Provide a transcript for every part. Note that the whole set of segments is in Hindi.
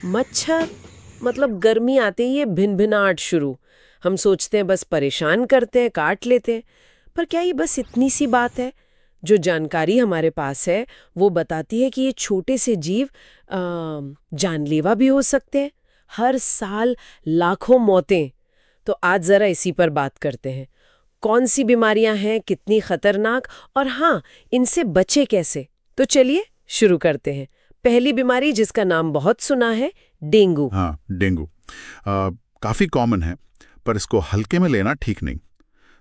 मच्छर मतलब गर्मी आते ही ये भिनभिनाहट शुरू। हम सोचते हैं बस परेशान करते हैं, काट लेते हैं। पर क्या ये बस इतनी सी बात है? जो जानकारी हमारे पास है वो बताती है कि ये छोटे से जीव जानलेवा भी हो सकते हैं। हर साल लाखों मौतें। तो आज जरा इसी पर बात करते हैं। कौन सी बीमारियां हैं, कितनी खतरनाक, और हाँ, इनसे बचे कैसे। तो चलिए शुरू करते हैं। पहली बीमारी जिसका नाम बहुत सुना है, डेंगू। हाँ, डेंगू काफ़ी कॉमन है, पर इसको हल्के में लेना ठीक नहीं।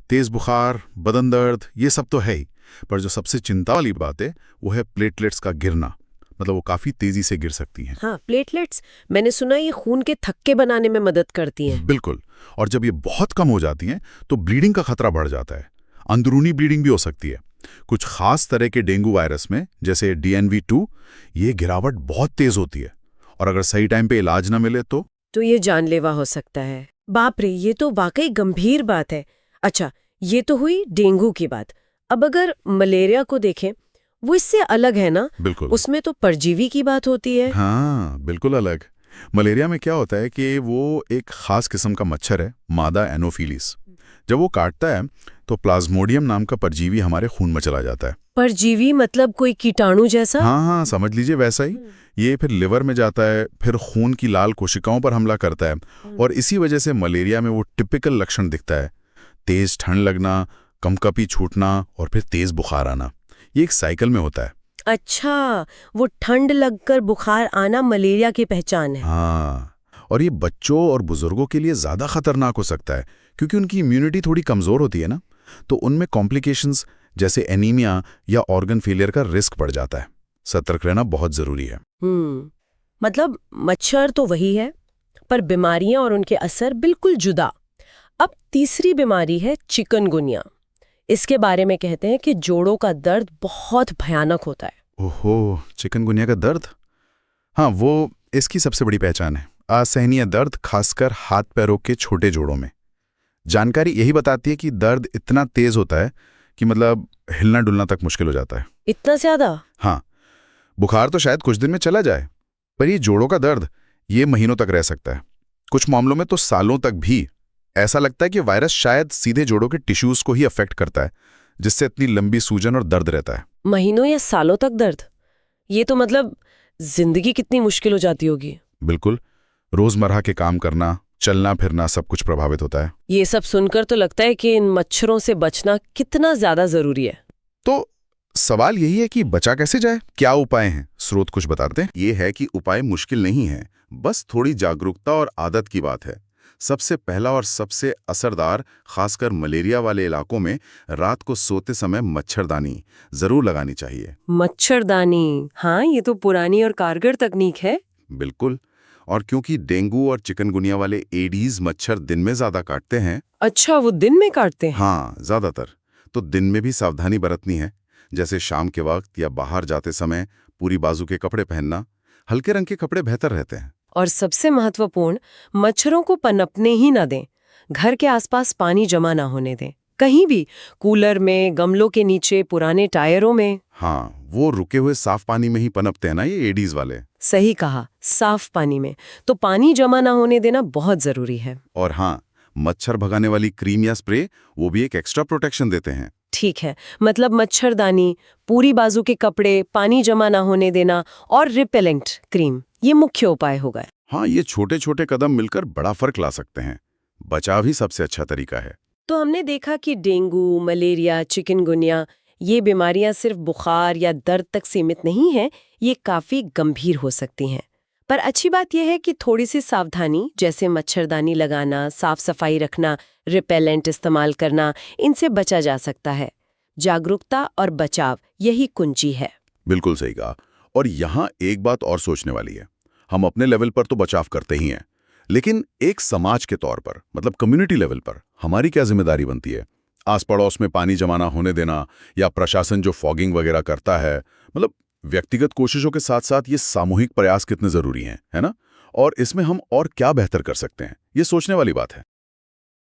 तेज़ बुखार, बदन दर्द, ये सब तो है ही, पर जो सबसे चिंता वाली बात है वो है प्लेटलेट्स का गिरना। मतलब वो काफ़ी तेज़ी से गिर सकती हैं। हाँ, प्लेटलेट्स, मैंने सुना ये खून के थक्के बनाने में मदद करती हैं। बिल्कुल। और जब ये बहुत कम हो जाती हैं तो ब्लीडिंग का खतरा बढ़ जाता है। अंदरूनी ब्लीडिंग भी हो सकती है। कुछ खास तरह के डेंगू वायरस में, जैसे DNV2, ये गिरावट बहुत तेज़ होती है, और अगर सही टाइम पे इलाज ना मिले तो ये जानलेवा हो सकता है। बाप रे, ये तो वाकई गंभीर बात है। अच्छा, ये तो हुई डेंगू की बात। अब अगर मलेरिया को देखें, वो इससे अलग है ना? बिल्कुल। उसमें तो परजीवी की बात होती है। हाँ, बिल्कुल अलग। मलेरिया में क्या होता है कि वो एक खास किस्म का मच्छर है, मादा एनोफिलीस। जब वो काटता है तो प्लाज्मोडियम नाम का परजीवी हमारे खून में चला जाता है। परजीवी मतलब कोई कीटाणु जैसा? हाँ हाँ, समझ लीजिए वैसा ही। ये फिर लिवर में जाता है, फिर खून की लाल कोशिकाओं पर हमला करता है, और इसी वजह से मलेरिया में वो टिपिकल लक्षण दिखता है। तेज ठंड लगना, कंपकपी छूटना, और फिर तेज बुखार आना। ये एक साइकिल में होता है। अच्छा, वो ठंड लगकर बुखार आना मलेरिया की पहचान है। हाँ, और ये बच्चों और बुजुर्गों के लिए ज़्यादा खतरनाक हो सकता है, क्योंकि उनकी इम्यूनिटी थोड़ी कमज़ोर होती है ना, तो उनमें कॉम्प्लिकेशंस जैसे एनीमिया या ऑर्गन फेलियर का रिस्क बढ़ जाता है। सतर्क रहना बहुत ज़रूरी है। मतलब मच्छर तो वही है, पर बीमारियां और उनके असर बिल्कुल जुदा। अब तीसरी बीमारी है चिकनगुनिया। इसके बारे में कहते हैं कि जोड़ों का दर्द बहुत भयानक होता है। ओहो, चिकनगुनिया का दर्द? हाँ, वो इसकी सबसे बड़ी पहचान है। असहनीय दर्द, खासकर हाथ पैरों के छोटे जोड़ों में। जानकारी यही बताती है कि दर्द इतना तेज होता है कि मतलब हिलना डुलना तक मुश्किल हो जाता है। इतना ज्यादा? हाँ, बुखार तो शायद कुछ दिन में चला जाए, पर ये जोड़ों का दर्द ये महीनों तक रह सकता है। कुछ मामलों में तो सालों तक भी। ऐसा लगता है कि वायरस शायद सीधे जोड़ों के टिश्यूज को ही अफेक्ट करता है, जिससे इतनी लंबी सूजन और दर्द रहता है। महीनों या सालों तक दर्द? ये तो मतलब जिंदगी कितनी मुश्किल हो जाती होगी। बिल्कुल। रोजमर्रा के काम करना, चलना फिरना, सब कुछ प्रभावित होता है। ये सब सुनकर तो लगता है कि इन मच्छरों से बचना कितना ज्यादा जरूरी है। तो सवाल यही है कि बचा कैसे जाए, क्या उपाय हैं? स्रोत कुछ बताते हैं। ये है कि उपाय मुश्किल नहीं है, बस थोड़ी जागरूकता और आदत की बात है। सबसे पहला और सबसे असरदार, खासकर मलेरिया वाले इलाकों में, रात को सोते समय मच्छरदानी जरूर लगानी चाहिए। मच्छरदानी, हाँ, ये तो पुरानी और कारगर तकनीक है। बिल्कुल। और क्योंकि डेंगू और चिकनगुनिया वाले एडीज मच्छर दिन में ज्यादा काटते हैं। अच्छा, वो दिन में काटते हैं? हाँ, ज्यादातर। तो दिन में भी सावधानी बरतनी है, जैसे शाम के वक्त या बाहर जाते समय पूरी बाजू के कपड़े पहनना। हल्के रंग के कपड़े बेहतर रहते हैं। और सबसे महत्वपूर्ण, मच्छरों को पनपने ही ना दें। घर के आसपास पानी जमा ना होने दें, कहीं भी, कूलर में, गमलों के नीचे, पुराने टायरों में। हाँ, वो रुके हुए साफ पानी में ही पनपते हैं ना ये एडीज वाले। सही कहा, साफ पानी में। तो पानी जमा ना होने देना बहुत जरूरी है। और हाँ, मच्छर भगाने वाली क्रीम या स्प्रे, वो भी एक एक्स्ट्रा प्रोटेक्शन देते हैं। ठीक है, मतलब मच्छरदानी, पूरी बाजू के कपड़े, पानी जमा ना होने देना और रिपेलेंट क्रीम, ये मुख्य उपाय हो गए। हाँ, ये छोटे छोटे कदम मिलकर बड़ा फर्क ला सकते हैं। बचाव ही सबसे अच्छा तरीका है। तो हमने देखा कि डेंगू, मलेरिया, चिकनगुनिया, ये बीमारियां सिर्फ बुखार या दर्द तक सीमित नहीं हैं, ये काफी गंभीर हो सकती हैं। पर अच्छी बात यह है कि थोड़ी सी सावधानी, जैसे मच्छरदानी लगाना, साफ सफाई रखना, रिपेलेंट इस्तेमाल करना, इनसे बचा जा सकता है। जागरूकता और बचाव, यही कुंजी है। बिल्कुल सही कहा। और यहाँ एक बात और सोचने वाली है। हम अपने लेवल पर तो बचाव करते ही हैं, लेकिन एक समाज के तौर पर, मतलब कम्युनिटी लेवल पर, हमारी क्या जिम्मेदारी बनती है? आस पड़ोस में पानी जमा ना होने देना, या प्रशासन जो फॉगिंग वगैरह करता है। मतलब व्यक्तिगत कोशिशों के साथ साथ ये सामूहिक प्रयास कितने जरूरी हैं, है ना? और इसमें हम और क्या बेहतर कर सकते हैं, ये सोचने वाली बात है।